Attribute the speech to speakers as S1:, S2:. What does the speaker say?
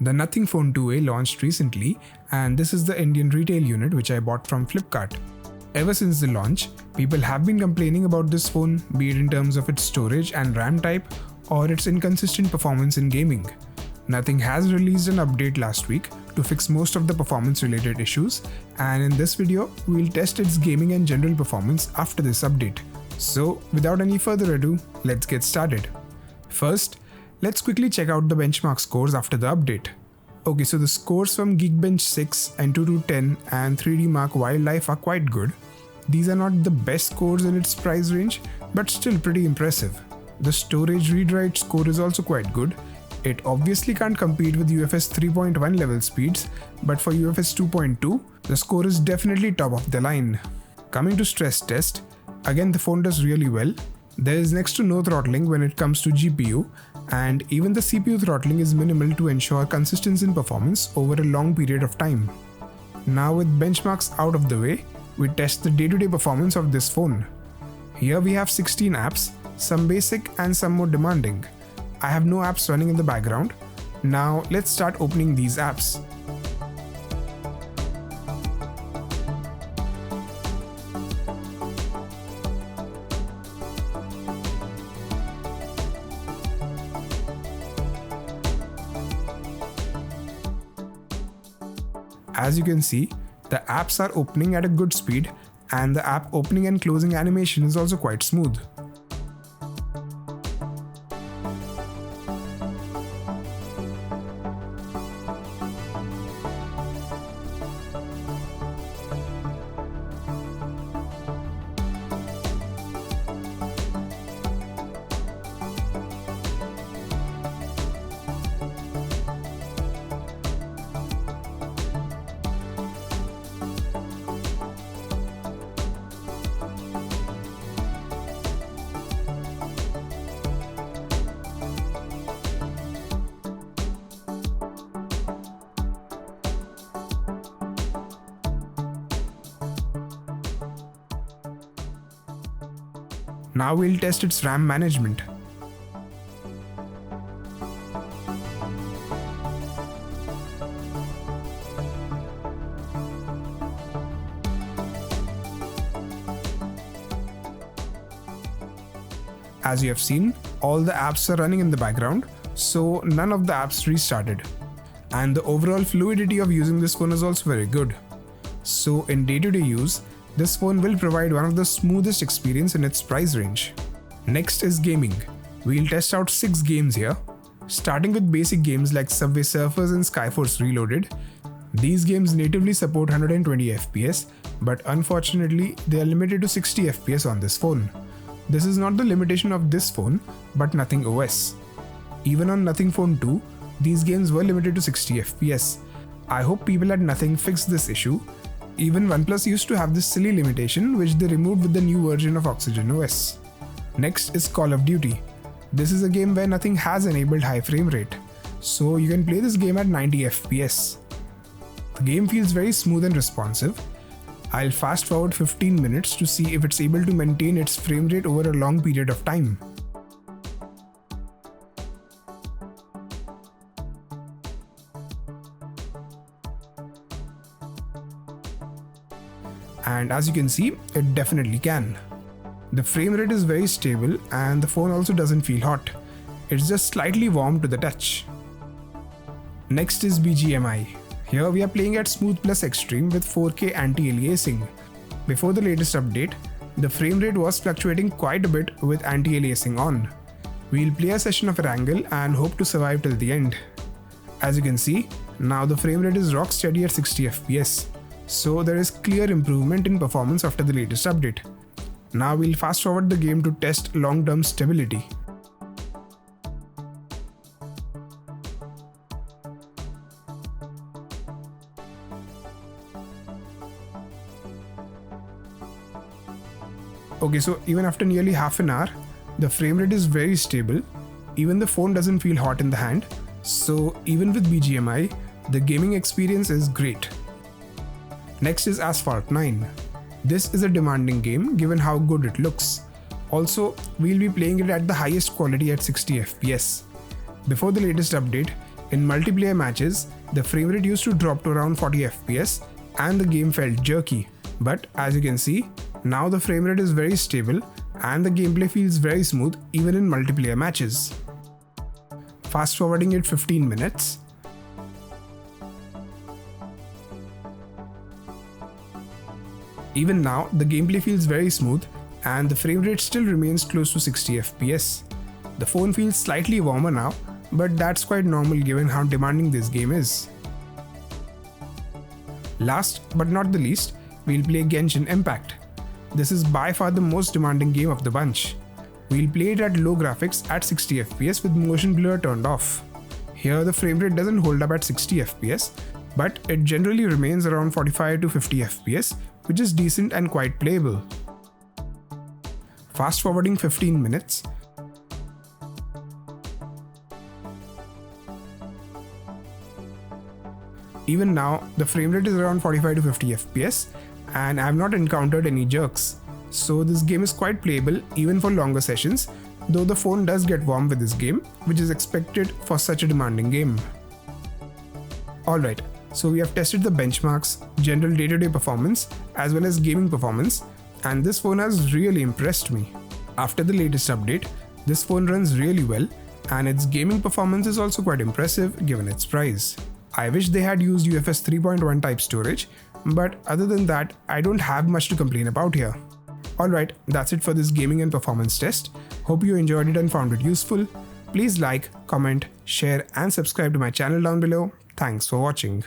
S1: The Nothing Phone 2A launched recently, and this is the Indian retail unit which I bought from Flipkart. Ever since the launch, people have been complaining about this phone, be it in terms of its storage and RAM type or its inconsistent performance in gaming. Nothing has released an update last week to fix most of the performance related issues, and in this video, we'll test its gaming and general performance after this update. So without any further ado, let's get started. First, let's quickly check out the benchmark scores after the update. Okay, so the scores from Geekbench 6 and 2210 and 3D Mark Wildlife are quite good. These are not the best scores in its price range, but still pretty impressive. The storage read-write score is also quite good. It obviously can't compete with UFS 3.1 level speeds, but for UFS 2.2, the score is definitely top of the line. Coming to stress test, again the phone does really well. There is next to no throttling when it comes to GPU, and even the CPU throttling is minimal to ensure consistency in performance over a long period of time. Now with benchmarks out of the way, we test the day-to-day performance of this phone. Here we have 16 apps, some basic and some more demanding. I have no apps running in the background. Now let's start opening these apps. As you can see, the apps are opening at a good speed, and the app opening and closing animation is also quite smooth. Now we'll test its RAM management. As you have seen, all the apps are running in the background, so none of the apps restarted. And the overall fluidity of using this phone is also very good. So in day-to-day use, this phone will provide one of the smoothest experience in its price range. Next is gaming. We'll test out 6 games here, starting with basic games like Subway Surfers and SkyForce Reloaded. These games natively support 120 FPS, but unfortunately they are limited to 60 FPS on this phone. This is not the limitation of this phone, but Nothing OS. Even on Nothing Phone 2, these games were limited to 60 FPS. I hope people at Nothing fix this issue. Even OnePlus used to have this silly limitation which they removed with the new version of Oxygen OS. Next is Call of Duty. This is a game where Nothing has enabled high frame rate, so you can play this game at 90 FPS. The game feels very smooth and responsive. I'll fast forward 15 minutes to see if it's able to maintain its frame rate over a long period of time. And as you can see, it definitely can. The frame rate is very stable and the phone also doesn't feel hot. It's just slightly warm to the touch. Next is BGMI. Here we are playing at Smooth Plus Extreme with 4K anti-aliasing. Before the latest update, the frame rate was fluctuating quite a bit with anti-aliasing on. We'll play a session of Wrangle and hope to survive till the end. As you can see, now the frame rate is rock steady at 60 FPS. So there is clear improvement in performance after the latest update. Now we'll fast forward the game to test long-term stability. Okay, so even after nearly half an hour, the frame rate is very stable. Even the phone doesn't feel hot in the hand. So even with BGMI, the gaming experience is great. Next is Asphalt 9. This is a demanding game given how good it looks. Also, we'll be playing it at the highest quality at 60 FPS. Before the latest update, In multiplayer matches, the frame rate used to drop to around 40 FPS and the game felt jerky. But as you can see, now the frame rate is very stable and the gameplay feels very smooth even in multiplayer matches. Fast forwarding it 15 minutes. Even now, the gameplay feels very smooth and the frame rate still remains close to 60 FPS. The phone feels slightly warmer now, but that's quite normal given how demanding this game is. Last but not the least, we'll play Genshin Impact. This is by far the most demanding game of the bunch. We'll play it at low graphics at 60 FPS with motion blur turned off. Here the frame rate doesn't hold up at 60 FPS, but it generally remains around 45 to 50 FPS, which is decent and quite playable. Fast forwarding 15 minutes. Even now, the frame rate is around 45 to 50 FPS and I have not encountered any jerks. So this game is quite playable even for longer sessions, though the phone does get warm with this game, which is expected for such a demanding game. Alright, so we have tested the benchmarks, general day-to-day performance as well as gaming performance, and this phone has really impressed me. After the latest update, this phone runs really well and its gaming performance is also quite impressive given its price. I wish they had used UFS 3.1 type storage, but other than that, I don't have much to complain about here. Alright, that's it for this gaming and performance test. Hope you enjoyed it and found it useful. Please like, comment, share and subscribe to my channel down below. Thanks for watching.